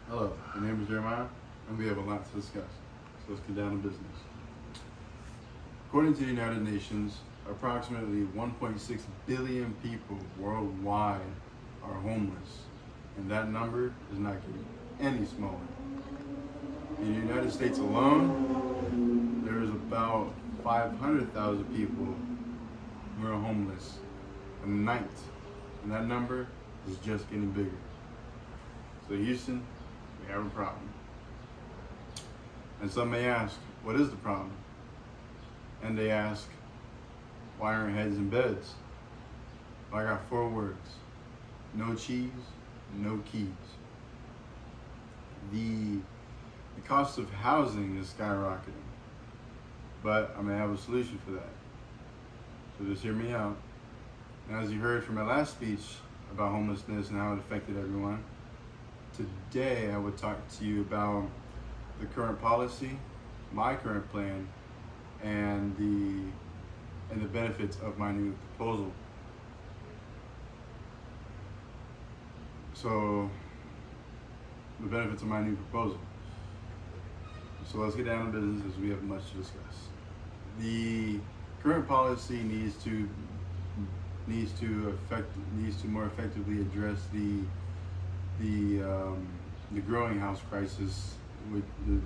Hello, my name is Jeremiah, and we have a lot to discuss. So let's get down to business. According to the United Nations, approximately 1.6 billion people worldwide are homeless, and that number is not getting any smaller. In the United States alone, there's about 500,000 people who are homeless a night, and that number is just getting bigger. So Houston, we have a problem. And some may ask, what is the problem? And they ask, why aren't heads in beds? Well, I got 4 words. No cheese, no keys. The cost of housing is skyrocketing, but I'm gonna have a solution for that. So just hear me out. And as you heard from my last speech about homelessness and how it affected everyone, today I would talk to you about the current policy, my current plan, and the benefits of my new proposal. So the benefits of my new proposal. So let's get down to business as we have much to discuss. The current policy needs to more effectively address the growing house crisis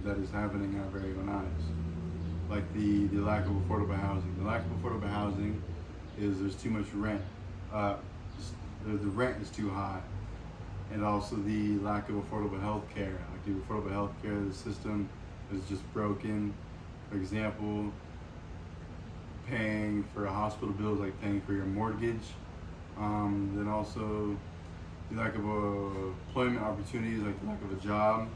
that is happening in our very own eyes, like the lack of affordable housing. The lack of affordable housing is there's too much rent. The rent is too high, and also the lack of affordable health care. Like the affordable health care system is just broken. For example, paying for a hospital bill is like paying for your mortgage. Then also the lack of employment opportunities, like the lack of a job.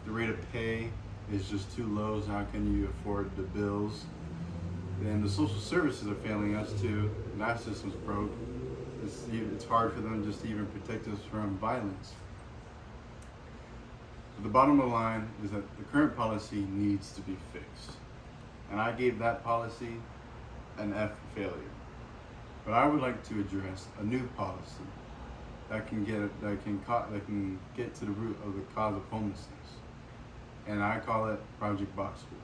The rate of pay is just too low, so how can you afford the bills? And the social services are failing us too. And that system's broke. It's hard for them just to even protect us from violence. But the bottom line is that the current policy needs to be fixed. And I gave that policy an F for failure. But I would like to address a new policy that can get to the root of the cause of homelessness. And I call it Project Boxable.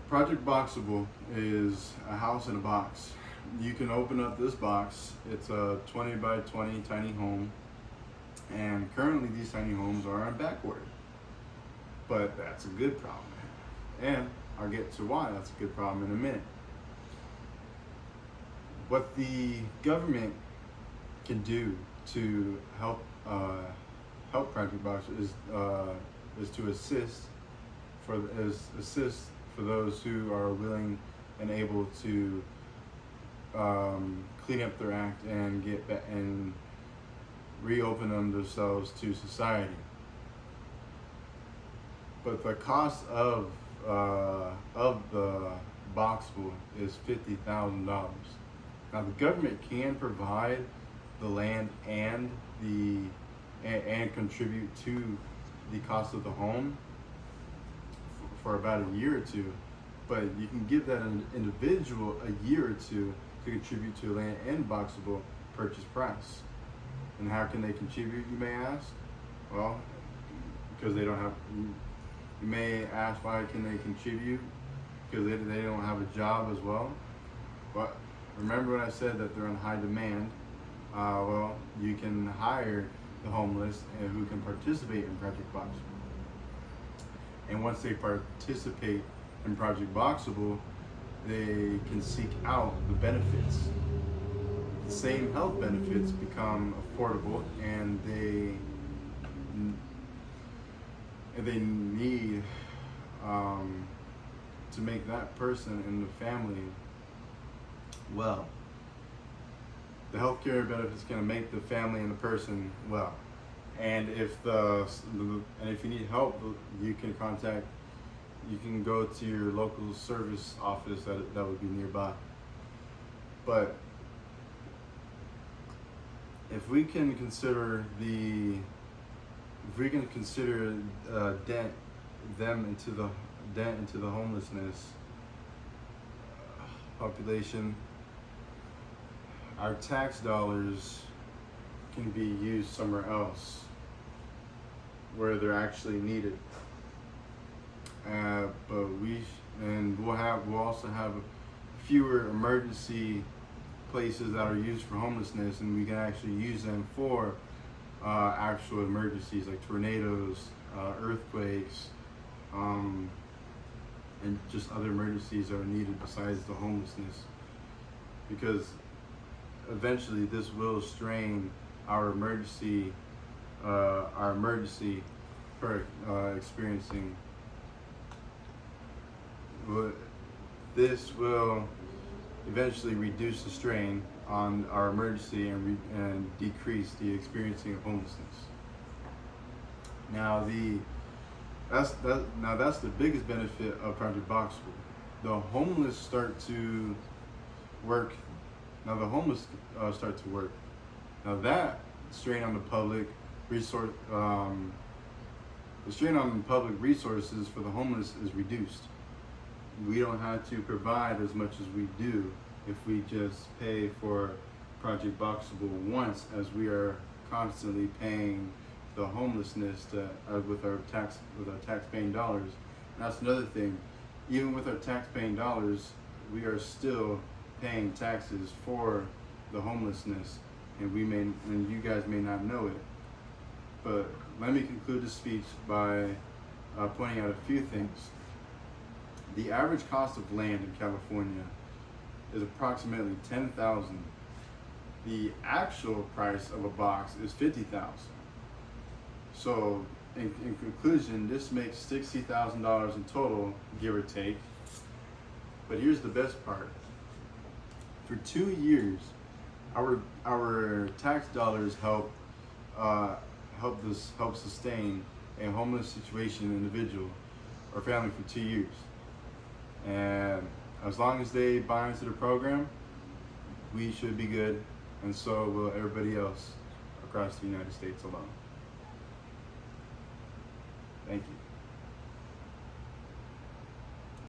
Project Boxable is a house in a box. You can open up this box. It's a 20 by 20 tiny home. And currently these tiny homes are in back order. But that's a good problem. And I'll get to why that's a good problem in a minute. What the government can do to help Project Box is to assist for those who are willing and able to clean up their act and get back and reopen themselves to society. But the cost of the Boxable is $50,000. Now the government can provide the land and contribute to the cost of the home for about a year or two, but you can give that an individual a year or two to contribute to land and Boxable purchase price. And how can they contribute, you may ask? Well, because they don't have. You may ask, why can they contribute? Because they don't have a job as well. But remember when I said that they're in high demand? Well, you can hire the homeless and who can participate in Project Boxable. And once they participate in Project Boxable, they can seek out the benefits. The same health benefits become affordable, and they need to make that person and the family well. The healthcare benefits going to make the family and the person well. And if you need help, you can go to your local service office that would be nearby. But if we can consider dent into the homelessness population, our tax dollars can be used somewhere else where they're actually needed. But we'll also have fewer emergency places that are used for homelessness, and we can actually use them for actual emergencies like tornadoes, earthquakes, and just other emergencies that are needed besides the homelessness. Because eventually this will strain our emergency for experiencing. This will eventually reduce the strain on our emergency and decrease the experiencing of homelessness. Now that's the biggest benefit of Project Boxable. The homeless start to work. Now the homeless start to work. Now that strain on the public resource, the strain on public resources for the homeless is reduced. We don't have to provide as much as we do if we just pay for Project Boxable once, as we are constantly paying the homelessness with our tax-paying dollars. And that's another thing. Even with our tax-paying dollars, we are still paying taxes for the homelessness, and you guys may not know it. But let me conclude this speech by pointing out a few things. The average cost of land in California is approximately $10,000. The actual price of a box is $50,000. So, in conclusion, this makes $60,000 in total, give or take. But here's the best part: for 2 years, our tax dollars help sustain a homeless situation individual or family for 2 years. And as long as they buy into the program, we should be good, and so will everybody else across the United States alone. Thank you.